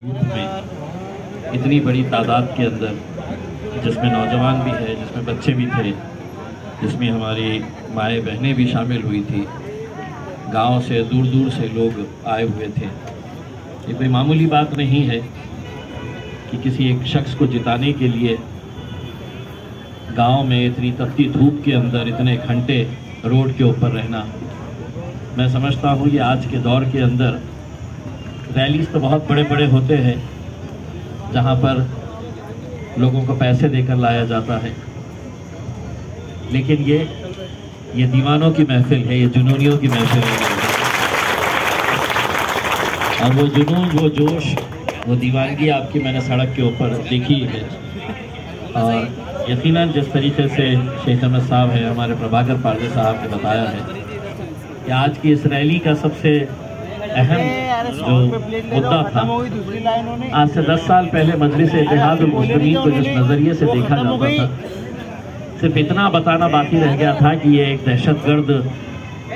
में इतनी बड़ी तादाद के अंदर, जिसमें नौजवान भी है, जिसमें बच्चे भी थे, जिसमें हमारी माएँ बहनें भी शामिल हुई थी, गांव से दूर दूर से लोग आए हुए थे। ये कोई मामूली बात नहीं है कि किसी एक शख्स को जिताने के लिए गांव में इतनी तपती धूप के अंदर इतने घंटे रोड के ऊपर रहना। मैं समझता हूँ ये आज के दौर के अंदर रैलीज तो बहुत बड़े बड़े होते हैं जहाँ पर लोगों को पैसे देकर लाया जाता है, लेकिन ये दीवानों की महफिल है, ये जुनूनियों की महफिल है। और वो जुनून, वो जोश, वो दीवानगी आपकी मैंने सड़क के ऊपर देखी है। और यकीनन जिस तरीके से शेख अहमद साहब है, हमारे प्रभाकर पारदे साहब ने बताया है कि आज की इस रैली का सबसे अहम जो मुद्दा था, आज से 10 साल पहले मजलिस इत्तेहाद उल मुस्लिमीन को जिस नज़रिए से देखा जाता था, सिर्फ इतना बताना बाकी रह गया था कि ये एक दहशतगर्द,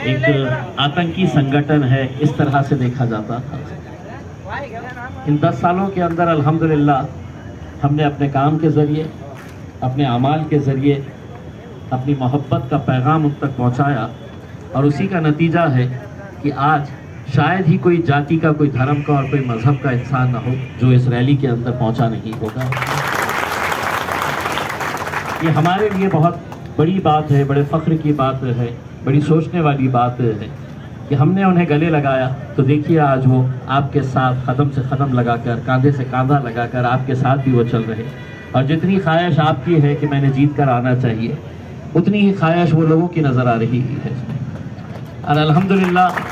एक आतंकी संगठन है, इस तरह से देखा जाता था। इन 10 सालों के अंदर अल्हम्दुलिल्लाह हमने अपने काम के ज़रिए, अपने अमाल के ज़रिए अपनी मोहब्बत का पैगाम उन तक पहुँचाया, और उसी का नतीजा है कि आज शायद ही कोई जाति का, कोई धर्म का और कोई मज़हब का इंसान ना हो जो इस रैली के अंदर पहुंचा नहीं होगा। ये हमारे लिए बहुत बड़ी बात है, बड़े फ़ख्र की बात है, बड़ी सोचने वाली बात है कि हमने उन्हें गले लगाया। तो देखिए आज वो आपके साथ कदम से कदम लगाकर, कांधे से कांधा लगाकर आपके साथ भी वो चल रहे। और जितनी ख्वाहिश आपकी है कि मैंने जीत कर आना चाहिए, उतनी ही ख्वाहिश वो लोगों की नज़र आ रही है। और अल्हम्दुलिल्लाह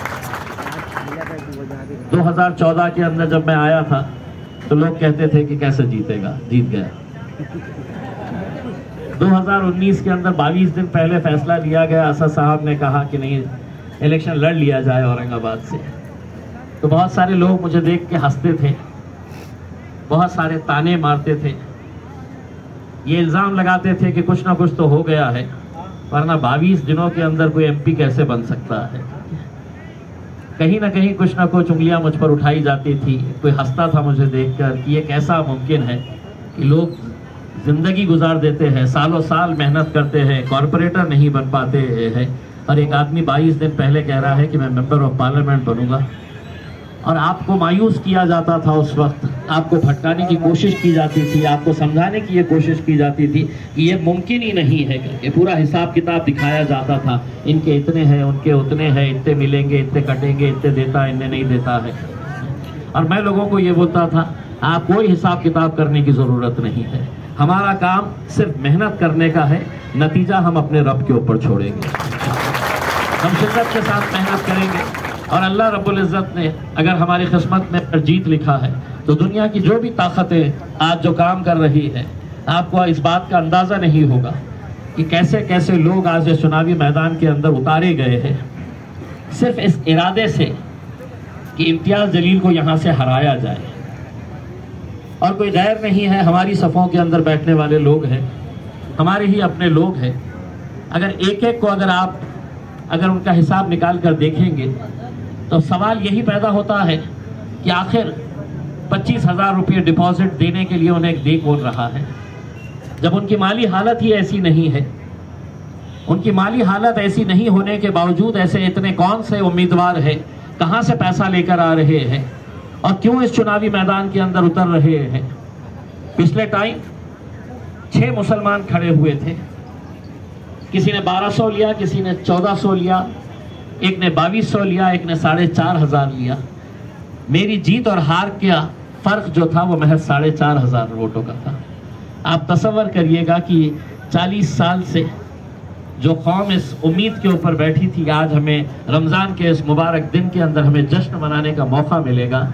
2014 के अंदर जब मैं आया था तो लोग कहते थे कि कैसे जीतेगा, जीत गया। 2019 के अंदर 22 दिन पहले फैसला लिया गया, असद साहब ने कहा कि नहीं, इलेक्शन लड़ लिया जाए औरंगाबाद से। तो बहुत सारे लोग मुझे देख के हंसते थे, बहुत सारे ताने मारते थे, ये इल्ज़ाम लगाते थे कि कुछ ना कुछ तो हो गया है, वरना 22 दिनों के अंदर कोई एमपी कैसे बन सकता है। कहीं ना कहीं कुछ ना कुछ उंगलियां मुझ पर उठाई जाती थी। कोई हंसता था मुझे देखकर कि ये कैसा मुमकिन है कि लोग ज़िंदगी गुजार देते हैं, सालों साल मेहनत करते हैं, कॉरपोरेटर नहीं बन पाते हैं, और एक आदमी 22 दिन पहले कह रहा है कि मैं मेंबर ऑफ पार्लियामेंट बनूंगा। और आपको मायूस किया जाता था उस वक्त, आपको भटकाने की कोशिश की जाती थी, आपको समझाने की ये कोशिश की जाती थी कि ये मुमकिन ही नहीं है करके पूरा हिसाब किताब दिखाया जाता था। इनके इतने हैं, उनके उतने हैं, इतने मिलेंगे, इतने कटेंगे, इतने देता है, इतने नहीं देता है। और मैं लोगों को ये बोलता था, आप कोई हिसाब किताब करने की ज़रूरत नहीं है, हमारा काम सिर्फ मेहनत करने का है, नतीजा हम अपने रब के ऊपर छोड़ेंगे। हम शिद्दत के साथ मेहनत करेंगे, और अल्लाह रब्बुल इज़्ज़त ने अगर हमारी किस्मत में जीत लिखा है तो दुनिया की जो भी ताकतें आज जो काम कर रही है, आपको इस बात का अंदाज़ा नहीं होगा कि कैसे कैसे लोग आज इस चुनावी मैदान के अंदर उतारे गए हैं, सिर्फ इस इरादे से कि इम्तियाज़ जलील को यहाँ से हराया जाए। और कोई गैर नहीं है, हमारी सफ़ों के अंदर बैठने वाले लोग हैं, हमारे ही अपने लोग हैं। अगर एक एक को अगर उनका हिसाब निकाल कर देखेंगे तो सवाल यही पैदा होता है कि आखिर 25,000 रुपये डिपॉजिट देने के लिए उन्हें दे कौन रहा है, जब उनकी माली हालत ही ऐसी नहीं है। उनकी माली हालत ऐसी नहीं होने के बावजूद ऐसे इतने कौन से उम्मीदवार हैं, कहां से पैसा लेकर आ रहे हैं और क्यों इस चुनावी मैदान के अंदर उतर रहे हैं। पिछले टाइम 6 मुसलमान खड़े हुए थे, किसी ने 1200 लिया, किसी ने 1400 लिया, एक ने 2200 लिया, एक ने 4,500 लिया। मेरी जीत और हार का फर्क जो था वो महज 4,500 वोटों का था। आप तसव्वुर करिएगा कि 40 साल से जो कौम इस उम्मीद के ऊपर बैठी थी, आज हमें रमज़ान के इस मुबारक दिन के अंदर हमें जश्न मनाने का मौका मिलेगा।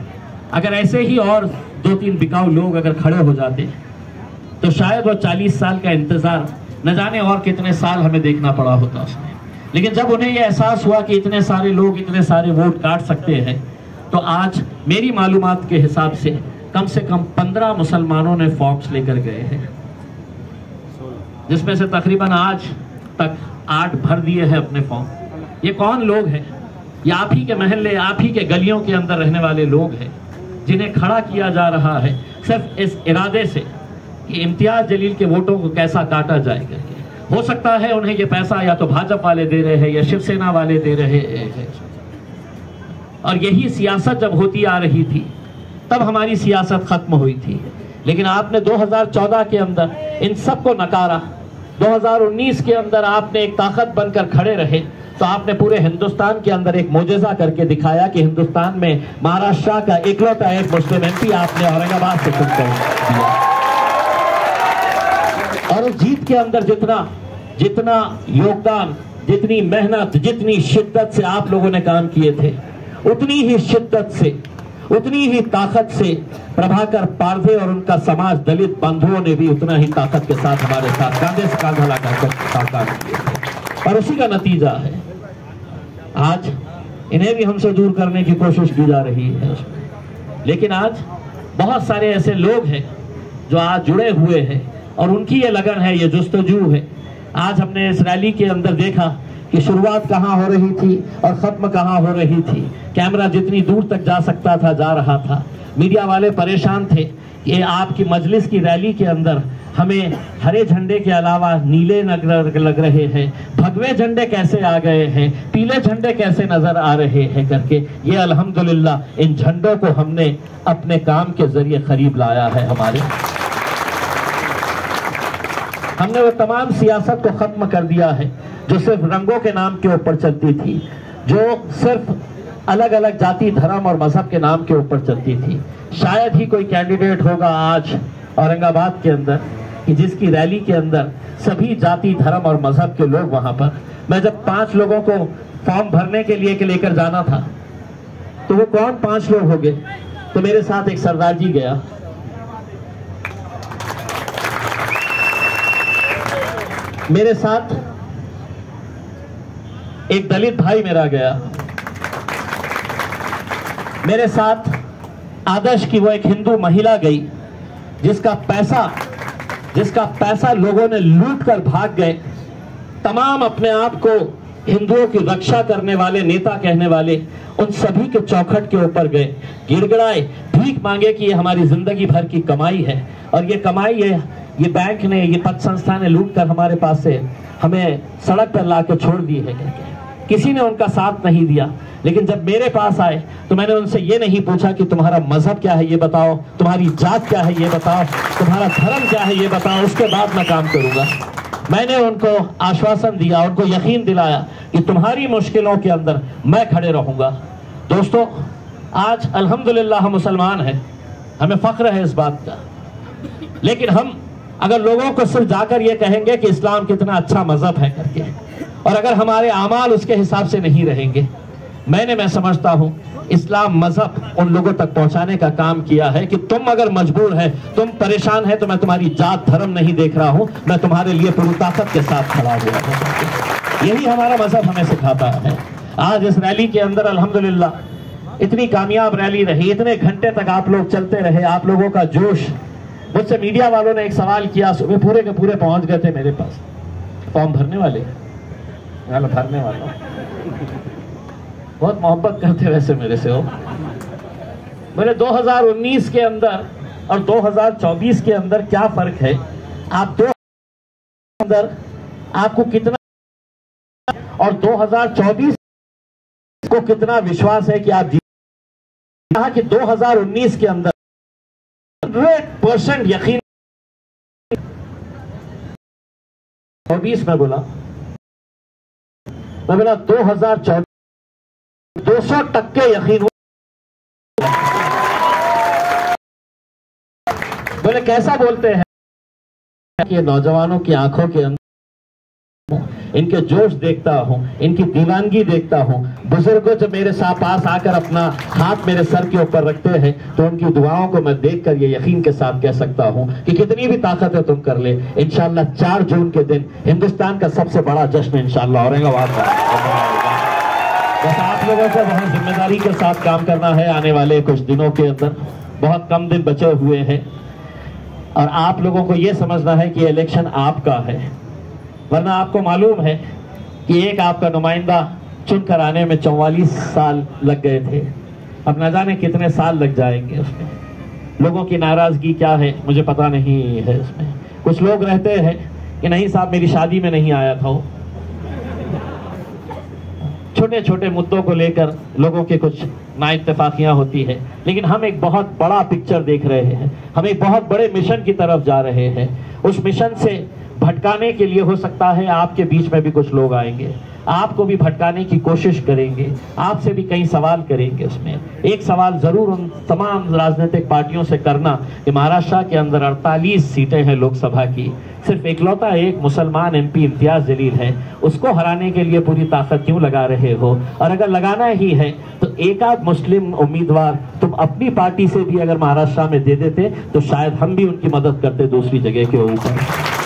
अगर ऐसे ही और 2-3 बिकाऊ लोग अगर खड़े हो जाते तो शायद वो 40 साल का इंतज़ार न जाने और कितने साल हमें देखना पड़ा होता उसमें। लेकिन जब उन्हें यह एहसास हुआ कि इतने सारे लोग इतने सारे वोट काट सकते हैं, तो आज मेरी मालूमात के हिसाब से कम 15 मुसलमानों ने फॉर्म्स लेकर गए हैं, जिसमें से तकरीबन आज तक 8 भर दिए हैं अपने फॉर्म। ये कौन लोग हैं? ये आप ही के महल्ले, आप ही के गलियों के अंदर रहने वाले लोग हैं। जिन्हें खड़ा किया जा रहा है सिर्फ इस इरादे से कि इम्तियाज जलील के वोटों को कैसा काटा जाए करके। हो सकता है उन्हें ये पैसा या तो भाजपा वाले दे रहे हैं या शिवसेना वाले दे रहे हैं, और यही सियासत जब होती आ रही थी तब हमारी सियासत खत्म हुई थी। लेकिन आपने 2014 के अंदर इन सबको नकारा, 2019 के अंदर आपने एक ताकत बनकर खड़े रहे, तो आपने पूरे हिंदुस्तान के अंदर एक मोजेजा करके दिखाया कि हिंदुस्तान में महाराष्ट्र का इकलौता एक मुस्लिम एमपी आपने औरंगाबाद से चुन कर दिया। और उस जीत के अंदर जितना योगदान, जितनी मेहनत, जितनी शिद्दत से आप लोगों ने काम किए थे, उतनी ही शिद्दत से, उतनी ही ताकत से प्रभाकर पारधे और उनका समाज दलित बंधुओं ने भी उतना ही ताकत के साथ हमारे साथ कांधे से कांधा लगाकर काम किए थे। और उसी का नतीजा है आज इन्हें भी हमसे दूर करने की कोशिश की जा रही है। लेकिन आज बहुत सारे ऐसे लोग हैं जो आज जुड़े हुए हैं और उनकी ये लगन है, ये जुस्तजू है। आज हमने इस रैली के अंदर देखा कि शुरुआत कहाँ हो रही थी और खत्म कहाँ हो रही थी। कैमरा जितनी दूर तक जा सकता था जा रहा था। मीडिया वाले परेशान थे कि आपकी मजलिस की रैली के अंदर हमें हरे झंडे के अलावा नीले लग रहे हैं, भगवे झंडे कैसे आ गए हैं, पीले झंडे कैसे नजर आ रहे हैं करके। ये अल्हम्दुलिल्लाह इन झंडों को हमने अपने काम के जरिए करीब लाया है। हमने वो तमाम सियासत को खत्म कर दिया है जो सिर्फ रंगों के नाम के ऊपर चलती थी, जो सिर्फ अलग अलग जाति, धर्म और मजहब के नाम के ऊपर चलती थी। शायद ही कोई कैंडिडेट होगा आज औरंगाबाद के अंदर कि जिसकी रैली के अंदर सभी जाति, धर्म और मजहब के लोग वहां पर। मैं जब 5 लोगों को फॉर्म भरने के लिए लेकर जाना था तो वो कौन 5 लोग हो गए, तो मेरे साथ एक सरदार जी गया, मेरे साथ एक दलित भाई मेरा गया, मेरे साथ आदर्श की वो एक हिंदू महिला गई जिसका पैसा लोगों ने लूट कर भाग गए। तमाम अपने आप को हिंदुओं की रक्षा करने वाले नेता कहने वाले उन सभी के चौखट के ऊपर गए, गिड़गिड़ाए, भीख मांगे कि ये हमारी जिंदगी भर की कमाई है और ये कमाई है ये बैंक ने, ये पद संस्था ने लूट कर हमारे पास से हमें सड़क पर लाकर छोड़ दी है। किसी ने उनका साथ नहीं दिया। लेकिन जब मेरे पास आए तो मैंने उनसे ये नहीं पूछा कि तुम्हारा मजहब क्या है ये बताओ, तुम्हारी जात क्या है ये बताओ, तुम्हारा धर्म क्या है ये बताओ, उसके बाद मैं काम करूंगा। मैंने उनको आश्वासन दिया, उनको यकीन दिलाया कि तुम्हारी मुश्किलों के अंदर मैं खड़े रहूंगा। दोस्तों, आज अल्हम्दुलिल्लाह हम मुसलमान हैं, हमें फख्र है इस बात का। लेकिन हम अगर लोगों को सिर्फ जाकर ये कहेंगे कि इस्लाम कितना अच्छा मजहब है करके, और अगर हमारे आमाल उसके हिसाब से नहीं रहेंगे, मैं समझता हूं इस्लाम मजहब उन लोगों तक पहुंचाने का काम किया है कि तुम अगर मजबूर है, तुम परेशान है, तो मैं तुम्हारी जात धर्म नहीं देख रहा हूं, मैं तुम्हारे लिए पूरी ताकत के साथ खड़ा हुआ हूं। यही हमारा मजहब हमें सिखाता है। आज इस रैली के अंदर अल्हम्दुलिल्लाह इतनी कामयाब रैली रही, इतने घंटे तक आप लोग चलते रहे, आप लोगों का जोश। मुझसे मीडिया वालों ने एक सवाल किया, सुबह पूरे के पूरे पहुंच गए थे मेरे पास, फॉर्म भरने वाले बहुत मोहब्बत करते वैसे मेरे से हो। बोले 2019 के अंदर और 2024 के अंदर क्या फर्क है, आप 2 अंदर आपको कितना और 2024 को कितना विश्वास है कि आप जीत। कहा कि 2019 के अंदर 100% यकीन, 24 में बोला 2024 200% यकीन। बोले कैसा बोलते हैं कि नौजवानों की आंखों के अंदर इनके जोश देखता हूं, इनकी दीवानगी देखता हूं। बुजुर्गों जब मेरे साथ पास आकर अपना हाथ मेरे सर के ऊपर रखते हैं तो उनकी दुआओं को मैं देखकर ये यकीन के साथ कह सकता हूं कि कितनी भी ताकत है तुम कर ले, इंशाअल्लाह 4 जून के दिन हिंदुस्तान का सबसे बड़ा जश्न इंशाअल्लाह औरंगाबाद का। बस आप लोगों को बहुत जिम्मेदारी के साथ काम करना है। आने वाले कुछ दिनों के अंदर बहुत कम दिन बचे हुए हैं और आप लोगों को यह समझना है कि इलेक्शन आपका है, वरना आपको मालूम है कि एक आपका नुमाइंदा चुन कर आने में 44 साल लग गए थे। अब न जाने कितने साल लग जाएंगे उसमें। लोगों की नाराजगी क्या है मुझे पता नहीं है उसमें। कुछ लोग रहते हैं कि नहीं साहब मेरी शादी में नहीं आया था वो। छोटे छोटे मुद्दों को लेकर लोगों के कुछ नाइत्तेफाकियां होती है, लेकिन हम एक बहुत बड़ा पिक्चर देख रहे हैं, हम एक बहुत बड़े मिशन की तरफ जा रहे हैं। उस मिशन से भटकाने के लिए हो सकता है आपके बीच में भी कुछ लोग आएंगे, आपको भी भटकाने की कोशिश करेंगे, आपसे भी कई सवाल करेंगे। उसमें एक सवाल जरूर उन तमाम राजनीतिक पार्टियों से करना कि महाराष्ट्र के अंदर 48 सीटें हैं लोकसभा की, सिर्फ इकलौता एक मुसलमान एमपी इम्तियाज जलील है, उसको हराने के लिए पूरी ताकत क्यों लगा रहे हो? और अगर लगाना ही है तो एक आध मुस्लिम उम्मीदवार तुम अपनी पार्टी से भी अगर महाराष्ट्र में दे देते तो शायद हम भी उनकी मदद करते दूसरी जगह के ऊपर।